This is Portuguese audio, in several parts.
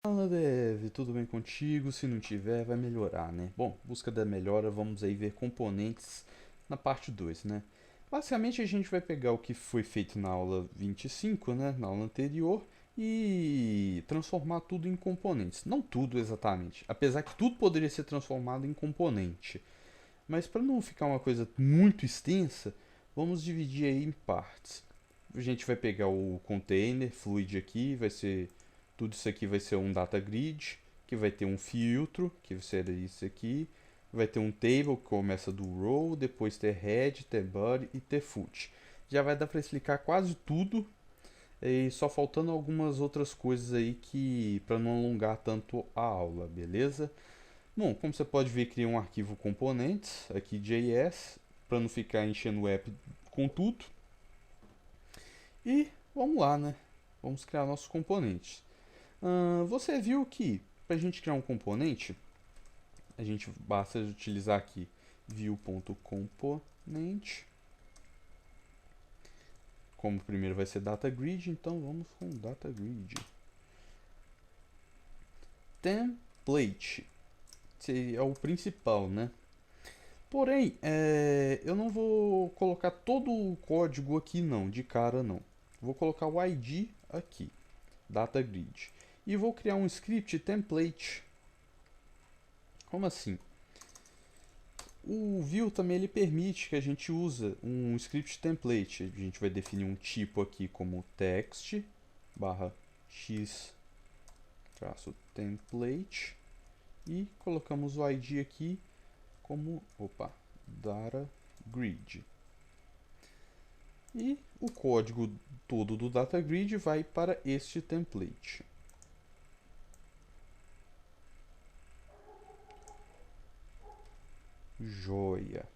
Fala Dev, tudo bem contigo? Se não tiver, vai melhorar, né? Bom, busca da melhora, vamos aí ver componentes na parte 2, né? Basicamente a gente vai pegar o que foi feito na aula 25, né? Na aula anterior, e transformar tudo em componentes. Não tudo exatamente, apesar que tudo poderia ser transformado em componente. Mas para não ficar uma coisa muito extensa, vamos dividir aí em partes. A gente vai pegar o container fluid aqui, vai ser tudo isso aqui vai ser um data grid, que vai ter um filtro, que vai ser isso aqui, vai ter um table que começa do row, depois ter head, ter body e ter foot. Já vai dar para explicar quase tudo, e só faltando algumas outras coisas aí que para não alongar tanto a aula, beleza? Bom, como você pode ver, criei um arquivo componentes aqui JS para não ficar enchendo o app com tudo. E vamos lá, né? Vamos criar nossos componentes. Você viu que para a gente criar um componente, a gente basta utilizar aqui view.component. Como primeiro vai ser data grid, então vamos com data grid. Template é o principal, né? Porém, eu não vou colocar todo o código aqui não, de cara não. Vou colocar o ID aqui, data grid. E vou criar um script template. Como assim? O view também ele permite que a gente use um script template. A gente vai definir um tipo aqui como text barra x traço template e colocamos o ID aqui como data grid. E o código todo do data grid vai para este template. Joia.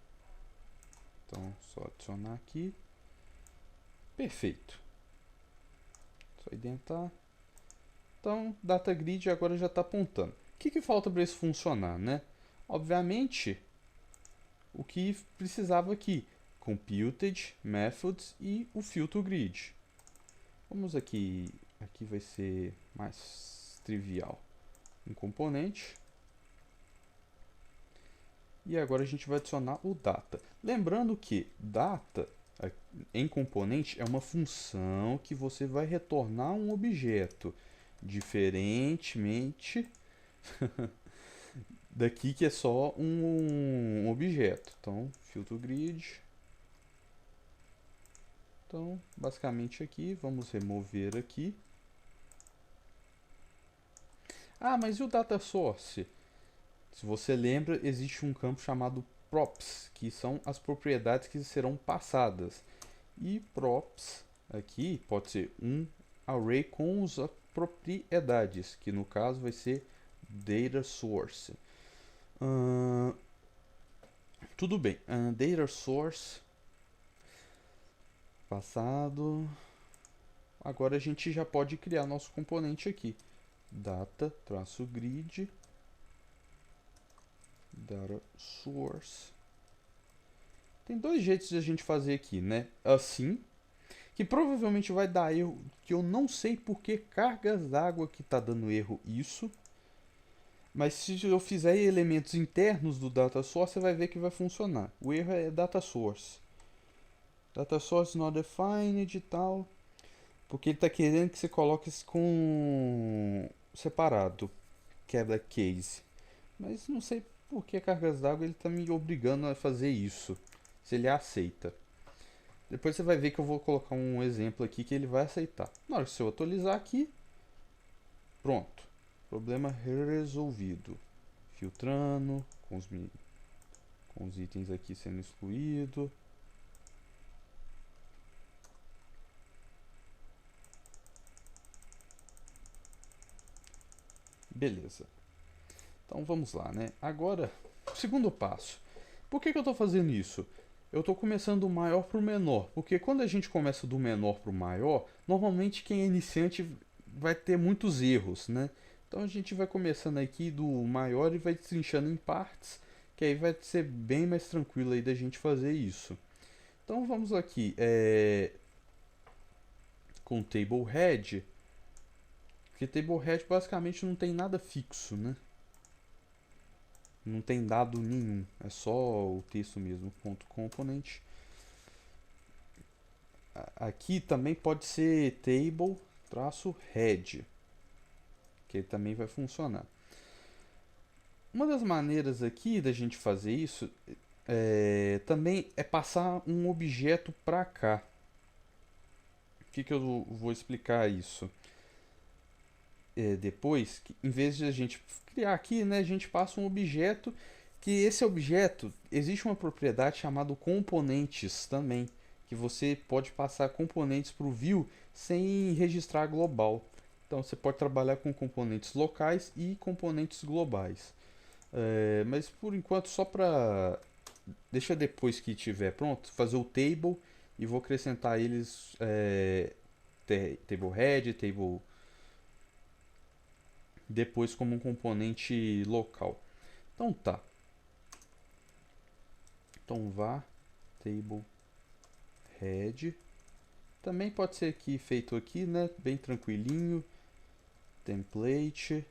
Então, só adicionar aqui. Perfeito. Só identar. Então, data grid agora já está apontando. O que falta para isso funcionar, né? Obviamente, o que precisava aqui, computed, methods e o filter grid. Vamos aqui vai ser mais trivial. Um componente. E agora a gente vai adicionar o data. Lembrando que data em componente é uma função que você vai retornar um objeto, diferentemente daqui que é só um objeto. Então, filtro grid. Então, basicamente aqui, vamos remover aqui. Ah, mas e o data source? Se você lembra, existe um campo chamado props, que são as propriedades que serão passadas. E props aqui pode ser um array com as propriedades, que no caso vai ser data source. Tudo bem, data source passado. Agora a gente já pode criar nosso componente aqui. Data-grid data source. Tem dois jeitos de a gente fazer aqui, né? Assim, que provavelmente vai dar erro, que eu não sei por que cargas d'água que está dando erro isso. Mas se eu fizer elementos internos do data source, você vai ver que vai funcionar. O erro é data source. Data source not defined e tal. Porque ele está querendo que você coloque isso com separado. Quebra case. Mas não sei por que cargas d'água ele está me obrigando a fazer isso. Se ele aceita. Depois você vai ver que eu vou colocar um exemplo aqui que ele vai aceitar. Na hora que eu atualizar aqui, pronto. Problema resolvido. Filtrando, com os itens aqui sendo excluído. Beleza. Então vamos lá, né? Agora, segundo passo. Por que eu estou fazendo isso? Eu estou começando do maior para o menor, porque quando a gente começa do menor para o maior, normalmente quem é iniciante vai ter muitos erros, né? Então a gente vai começando aqui do maior e vai trinchando em partes, que aí vai ser bem mais tranquilo aí da gente fazer isso. Então vamos aqui, com table head, Porque TableHead basicamente não tem nada fixo, né? Não tem dado nenhum, é só o texto mesmo, ponto component. Aqui também pode ser table traço head, que também vai funcionar. Uma das maneiras aqui da gente fazer isso também é passar um objeto para cá. O que eu vou explicar isso? Depois, que, em vez de a gente criar aqui, né, a gente passa um objeto, que esse objeto, existe uma propriedade chamada componentes também, que você pode passar componentes para o view sem registrar global. Então você pode trabalhar com componentes locais e componentes globais. Mas por enquanto só para deixa depois que estiver pronto fazer o table e vou acrescentar eles table head, table depois como um componente local. Então tá. Então var table head. Também pode ser aqui feito aqui, né? Bem tranquilinho. Template.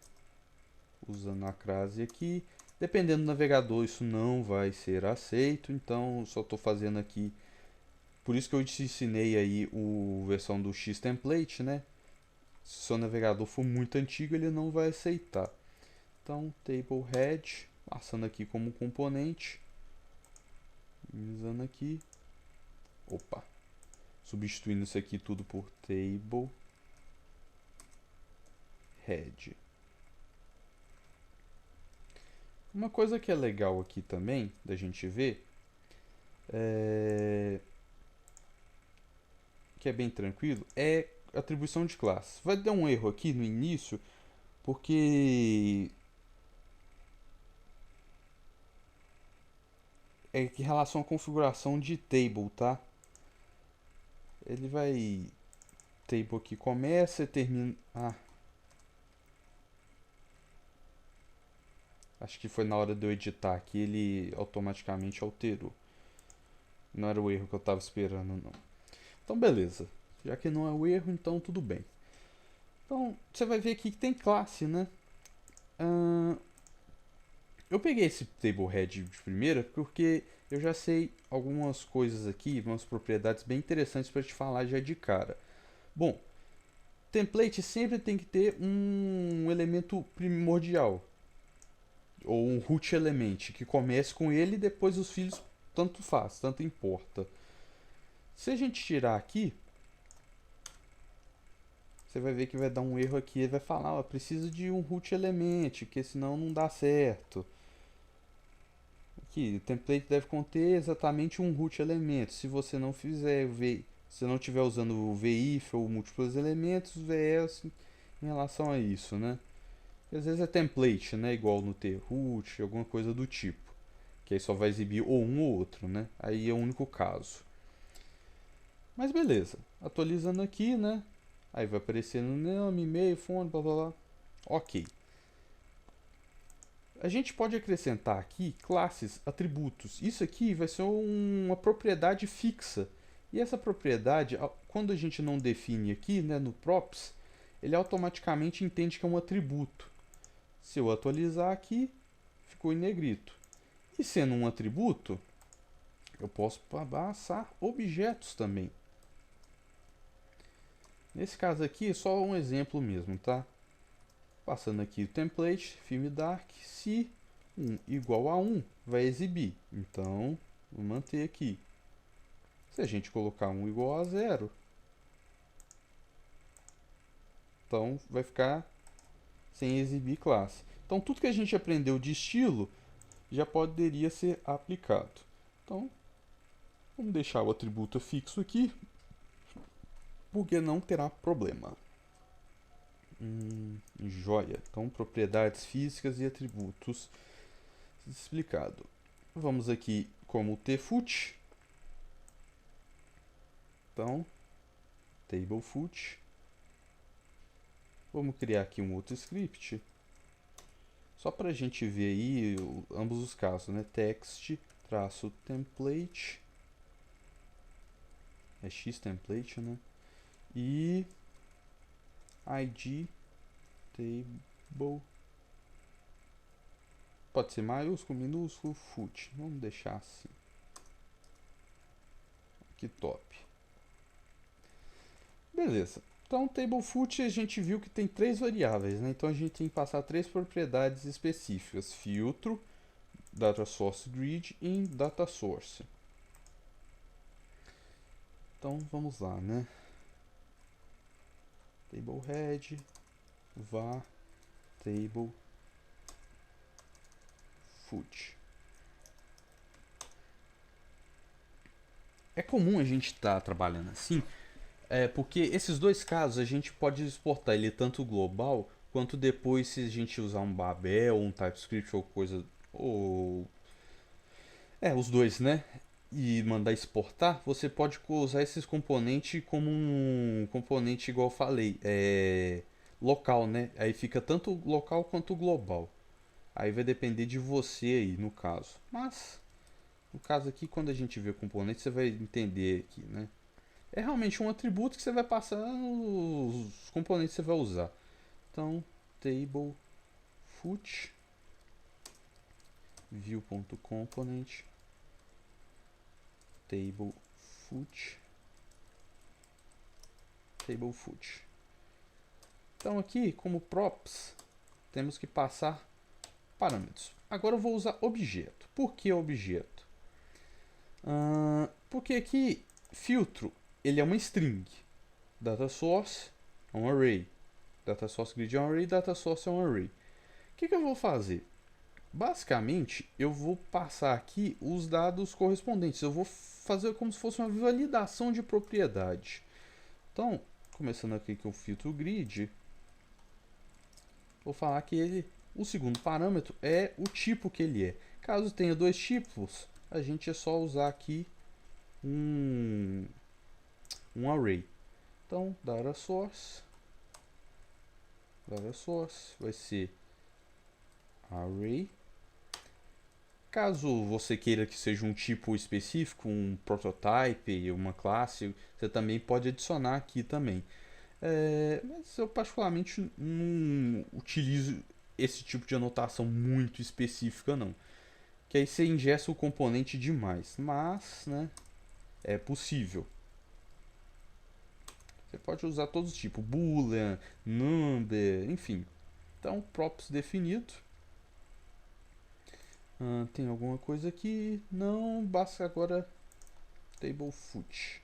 Usando a crase aqui. Dependendo do navegador, isso não vai ser aceito. Então, só estou fazendo aqui. Por isso que eu te ensinei aí a versão do X template, né? Se o seu navegador for muito antigo, ele não vai aceitar. Então, table head, passando aqui como componente, usando aqui, opa, substituindo isso aqui tudo por table head. Uma coisa que é legal aqui também da gente ver que é bem tranquilo é atribuição de classe. Vai dar um erro aqui no início porque é em relação à configuração de table, tá? Ele vai table aqui começa e termina. Acho que foi na hora de eu editar aqui, ele automaticamente alterou. Não era o erro que eu estava esperando, não. Então, beleza. Já que não é o erro, então tudo bem. Então, você vai ver aqui que tem classe, né? Eu peguei esse table head de primeira porque eu já sei algumas coisas aqui, umas propriedades bem interessantes para te falar já de cara. Bom, template sempre tem que ter um elemento primordial, ou um root element, que comece com ele e depois os filhos tanto faz, tanto importa. Se a gente tirar aqui, você vai ver que vai dar um erro aqui, ele vai falar, ó, precisa de um root element, que senão não dá certo. Aqui, o template deve conter exatamente um root element. Se você não fizer, se não estiver usando o VIF ou múltiplos elementos, VS em relação a isso, né? E às vezes é template, né? Igual no troot, alguma coisa do tipo. Que aí só vai exibir ou um ou outro, né? Aí é o único caso. Mas beleza. Atualizando aqui, né? Aí vai aparecendo nome, e-mail, fone, blá blá blá. Ok. A gente pode acrescentar aqui classes, atributos. Isso aqui vai ser uma propriedade fixa. E essa propriedade, quando a gente não define aqui, né, no props, ele automaticamente entende que é um atributo. Se eu atualizar aqui, ficou em negrito. E sendo um atributo, eu posso passar objetos também. Nesse caso aqui, é só um exemplo mesmo, tá? Passando aqui o template, filme dark, se 1 igual a 1, vai exibir. Então, vou manter aqui. Se a gente colocar 1 igual a 0, então vai ficar sem exibir classe. Então, tudo que a gente aprendeu de estilo já poderia ser aplicado. Então, vamos deixar o atributo fixo aqui, porque não terá problema. Joia. Então, propriedades físicas e atributos explicado. Vamos aqui como tfoot. Então, tablefoot. Vamos criar aqui um outro script. Só para a gente ver aí ambos os casos, né? Text, traço template. É x template, né? E id table. Pode ser maiúsculo, minúsculo, foot. Vamos deixar assim. Que top. Beleza. Então, table foot a gente viu que tem três variáveis, né? Então a gente tem que passar três propriedades específicas: filtro, data source grid e data source. Então vamos lá, né? Table head, var, table foot. É comum a gente estar trabalhando assim, porque esses dois casos a gente pode exportar ele tanto global quanto depois se a gente usar um Babel, um TypeScript ou coisa ou os dois, né? E mandar exportar, você pode usar esses componentes como um componente igual eu falei, local, né? Aí fica tanto local quanto global. Aí vai depender de você aí, no caso. Mas no caso aqui, quando a gente vê o componente, você vai entender aqui, né? É realmente um atributo que você vai passar os componentes que você vai usar. Então, table foot view.component table foot table foot. Então aqui, como props, temos que passar parâmetros. Agora eu vou usar objeto. Por que objeto? Porque aqui filtro ele é uma string, data source é um array, data source grid é um array, data source é um array. O que eu vou fazer? Basicamente, eu vou passar aqui os dados correspondentes. Eu vou fazer como se fosse uma validação de propriedade. Então, começando aqui com o filtro grid, vou falar que o segundo parâmetro é o tipo que ele é. Caso tenha dois tipos, a gente é só usar aqui um array. Então, data source vai ser array. Caso você queira que seja um tipo específico, um prototype, uma classe, você também pode adicionar aqui também. Mas eu particularmente não utilizo esse tipo de anotação muito específica não. Que aí você ingessa o componente demais. Mas, né, é possível. Você pode usar todos os tipos, boolean, number, enfim. Então, props definido. Tem alguma coisa aqui? Não, basta agora table foot.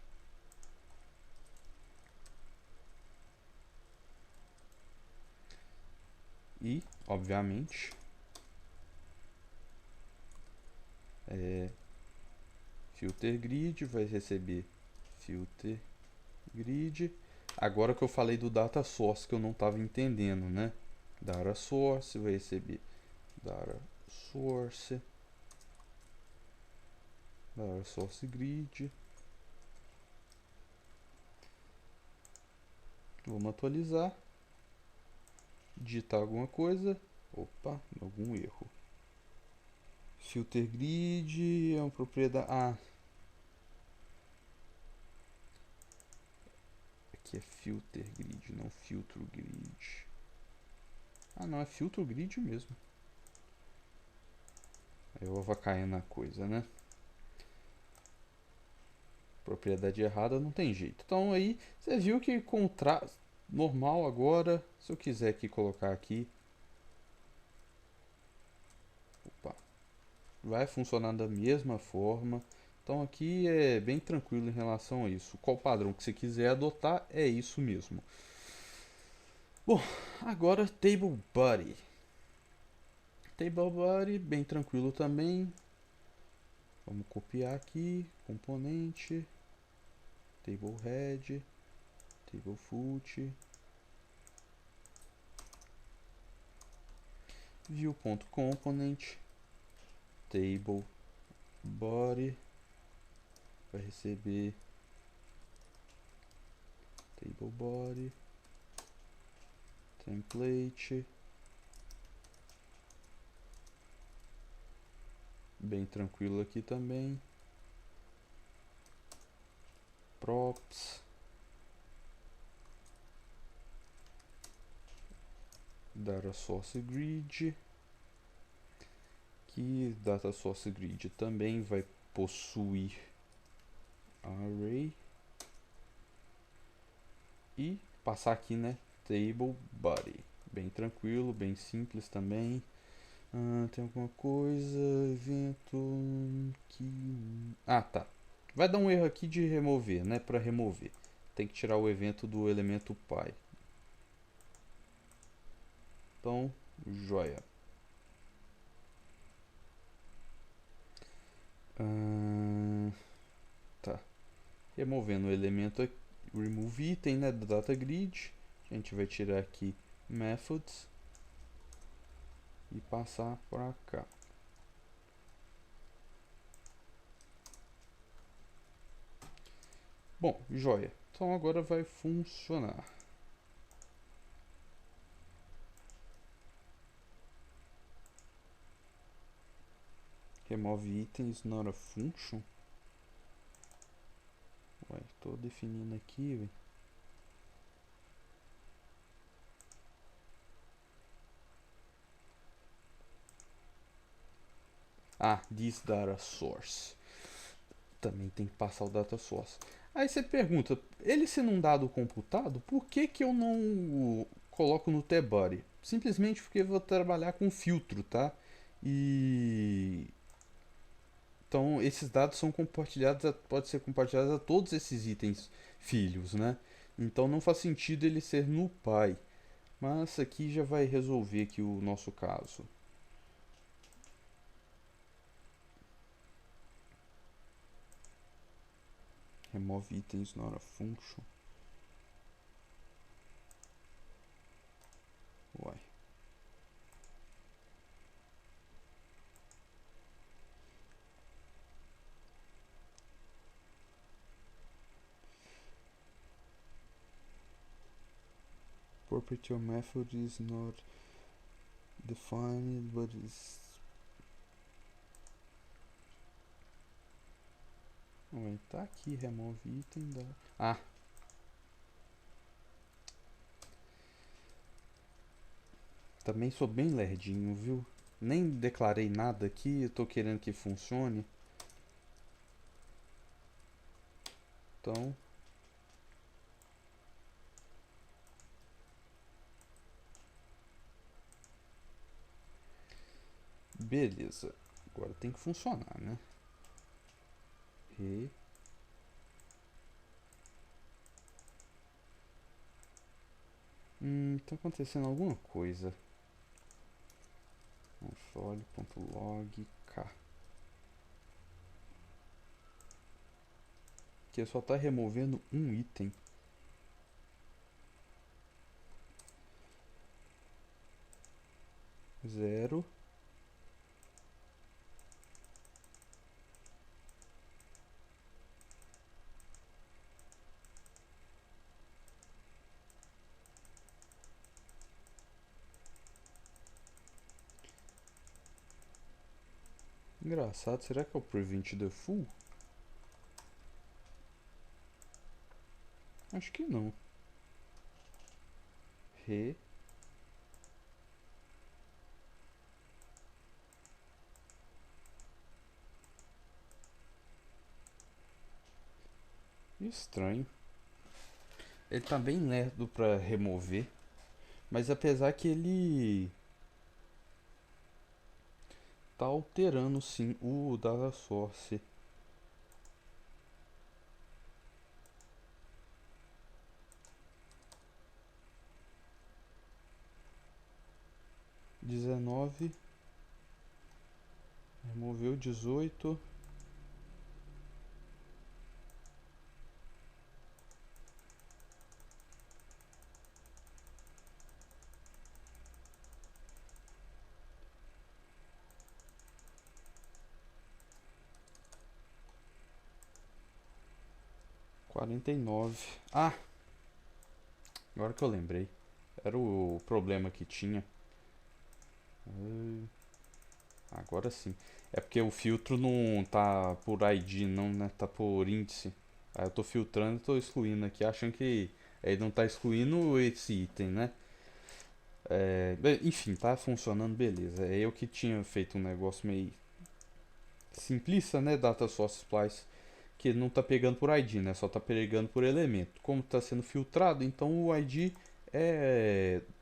E, obviamente, filter grid vai receber filter grid. Agora que eu falei do data source que eu não estava entendendo, né? Data source vai receber data source grid. Vamos atualizar, digitar alguma coisa. Opa, algum erro. Filter grid é uma propriedade. Aqui é filter grid, não filtro grid. Não, é filtro grid mesmo. Eu avacaiando a coisa, né? Propriedade errada não tem jeito. Então aí você viu que contraste normal agora. Se eu quiser aqui colocar aqui, opa, vai funcionar da mesma forma. Então aqui é bem tranquilo em relação a isso. Qual padrão que você quiser adotar é isso mesmo. Bom, agora table body. Table body bem tranquilo também. Vamos copiar aqui, componente, table head, table foot, view.component, table body, vai receber table body, template, bem tranquilo aqui também, props, data source grid, que data source grid também vai possuir array e passar aqui, né, table body, bem tranquilo, bem simples também. Tem alguma coisa, evento que... tá, vai dar um erro aqui de remover, né, para remover tem que tirar o evento do elemento pai. Então, joia. Tá. Removendo o elemento aqui, remove item, né, do data grid. A gente vai tirar aqui methods e passar para cá. Bom, joia. Então agora vai funcionar. Remove items not a function. Ué, tô definindo aqui, véio. This data source. Também tem que passar o data source. Aí você pergunta, ele sendo um dado computado, por que que eu não coloco no tbody? Simplesmente porque eu vou trabalhar com filtro, tá? E então esses dados são compartilhados, pode ser compartilhados a todos esses itens filhos, né? Então não faz sentido ele ser no pai. Mas aqui já vai resolver aqui o nosso caso. Remove items not a function. Uai. Property or method is not defined, but is... Ué, tá aqui, remove item da... Também sou bem lerdinho, viu? Nem declarei nada aqui, eu tô querendo que funcione. Então... Beleza. Agora tem que funcionar, né? Tá acontecendo alguma coisa. Console.log k. Que só tá removendo um item. Zero. Engraçado, será que é o prevent default? Acho que não. Estranho. Ele tá bem lerdo pra remover. Mas apesar que ele tá alterando sim o data source. Dezenove. Removeu 18. Quarenta e nove. Agora que eu lembrei. Era o problema que tinha. Agora sim. É porque o filtro não tá por ID não, né? Tá por índice. Aí eu tô filtrando e tô excluindo aqui, achando que ele não tá excluindo esse item, né? Enfim, tá funcionando, beleza. É eu que tinha feito um negócio meio simplista, né? Data source splice, que não tá pegando por ID, né? Só tá pegando por elemento. Como tá sendo filtrado, então o ID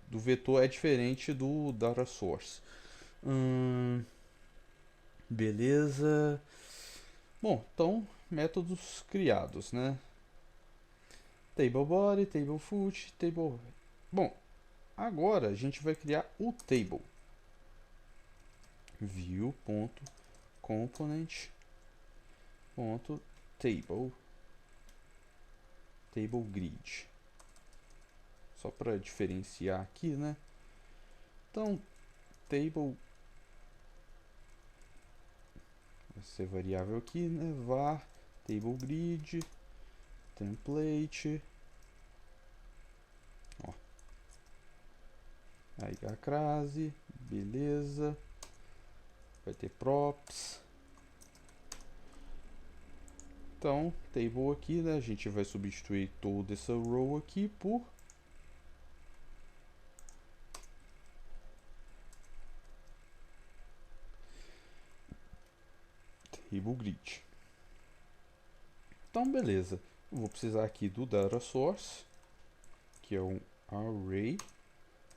do vetor é diferente do data source. Beleza. Bom, então métodos criados, né? Table body, table foot, table. Bom, agora a gente vai criar o table. View.component.table table grid. Só para diferenciar aqui, né? Então, table vai ser variável aqui, né? Var table grid template. Ó. Aí a crase, beleza. Vai ter props. Então, table aqui, né? A gente vai substituir toda essa row aqui por table grid. Então, beleza. Eu vou precisar aqui do data source, que é um array.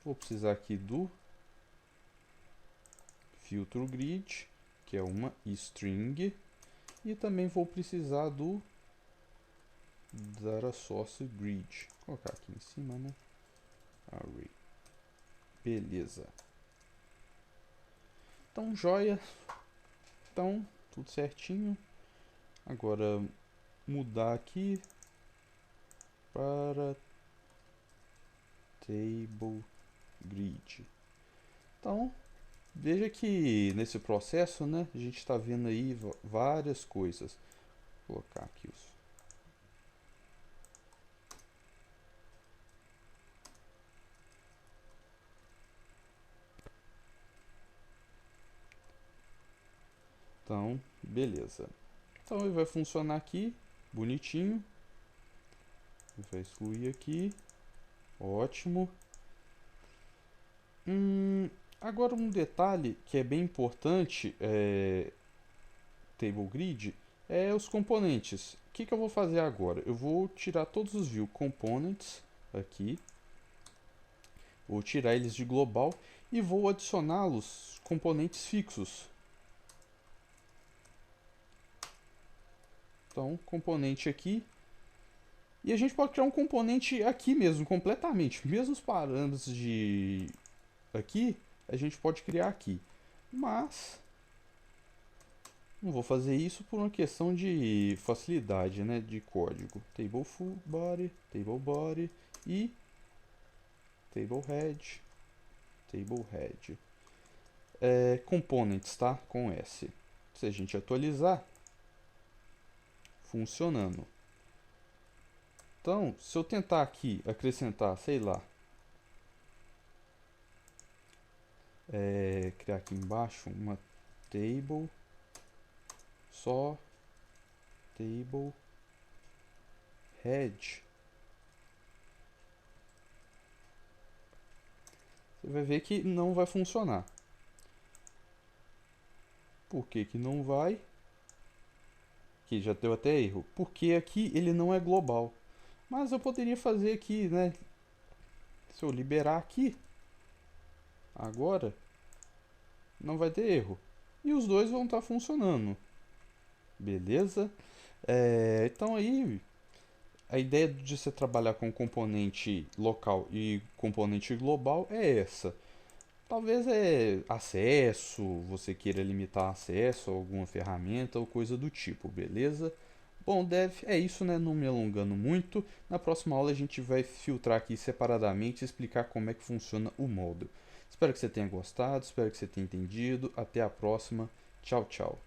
Vou precisar aqui do filtro grid, que é uma string. E também vou precisar do data source grid. Vou colocar aqui em cima, né? Array. Beleza. Então, joia. Então, tudo certinho. Agora, mudar aqui para table grid. Então, veja que nesse processo, né, a gente está vendo aí várias coisas. Vou colocar aqui os. Então, beleza. Então ele vai funcionar aqui, bonitinho. Vai excluir aqui. Ótimo. Agora um detalhe que é bem importante table grid é os componentes. O que eu vou fazer agora? Eu vou tirar todos os view components aqui. Vou tirar eles de global e vou adicioná-los componentes fixos. Então, componente aqui. E a gente pode criar um componente aqui mesmo, completamente. Mesmos parâmetros de aqui, a gente pode criar aqui. Mas não vou fazer isso por uma questão de facilidade, né, de código. Table full body e table head. Components, tá? Com S. Se a gente atualizar, funcionando. Então, se eu tentar aqui acrescentar, sei lá, criar aqui embaixo uma table, só table head, você vai ver que não vai funcionar. Por que que não vai? Aqui já deu até erro. Porque aqui ele não é global. Mas eu poderia fazer aqui, né? Se eu liberar aqui, agora, não vai ter erro. E os dois vão estar funcionando. Beleza? Então aí, a ideia de você trabalhar com componente local e componente global é essa. Talvez acesso, você queira limitar acesso a alguma ferramenta ou coisa do tipo, beleza? Bom, Dev, é isso, né? Não me alongando muito. Na próxima aula a gente vai filtrar aqui separadamente e explicar como é que funciona o módulo. Espero que você tenha gostado, espero que você tenha entendido. Até a próxima. Tchau, tchau.